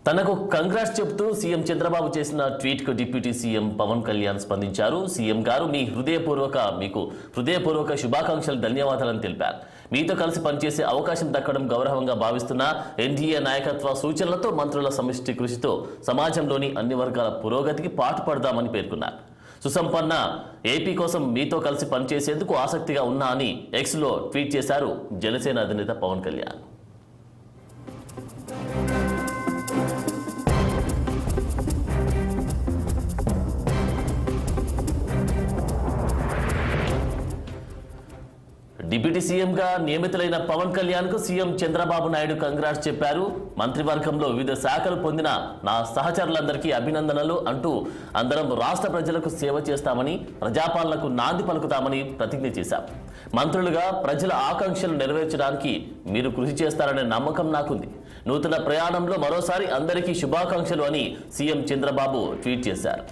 తనకు కంగ్రాట్స్ చెప్తూ సీఎం చంద్రబాబు చేసిన ట్వీట్కు డిప్యూటీ సీఎం పవన్ కళ్యాణ్ స్పందించారు. సీఎం గారు మీకు హృదయపూర్వక శుభాకాంక్షలు, ధన్యవాదాలని తెలిపారు. మీతో కలిసి పనిచేసే అవకాశం దక్కడం గౌరవంగా భావిస్తున్న ఎన్డీఏ నాయకత్వ సూచనలతో మంత్రుల సమిష్టి కృషితో సమాజంలోని అన్ని వర్గాల పురోగతికి పాటుపడదామని పేర్కొన్నారు. సుసంపన్న ఏపీ కోసం మీతో కలిసి పనిచేసేందుకు ఆసక్తిగా ఉన్నా అని ఎక్స్లో ట్వీట్ చేశారు జనసేన అధినేత పవన్ కళ్యాణ్. డిప్యూటీ సీఎంగా నియమితులైన పవన్ కళ్యాణ్ కు సీఎం చంద్రబాబు నాయుడు కంగ్రాట్స్ చెప్పారు. మంత్రివర్గంలో వివిధ శాఖలు పొందిన నా సహచరులందరికీ అభినందనలు అంటూ అందరం రాష్ట్ర ప్రజలకు సేవ చేస్తామని, ప్రజాపాలనకు నాంది పలుకుతామని ప్రతిజ్ఞ చేశాం. మంత్రులుగా ప్రజల ఆకాంక్షలు నెరవేర్చడానికి మీరు కృషి చేస్తారనే నమ్మకం నాకుంది. నూతన ప్రయాణంలో మరోసారి అందరికీ శుభాకాంక్షలు అని సీఎం చంద్రబాబు ట్వీట్ చేశారు.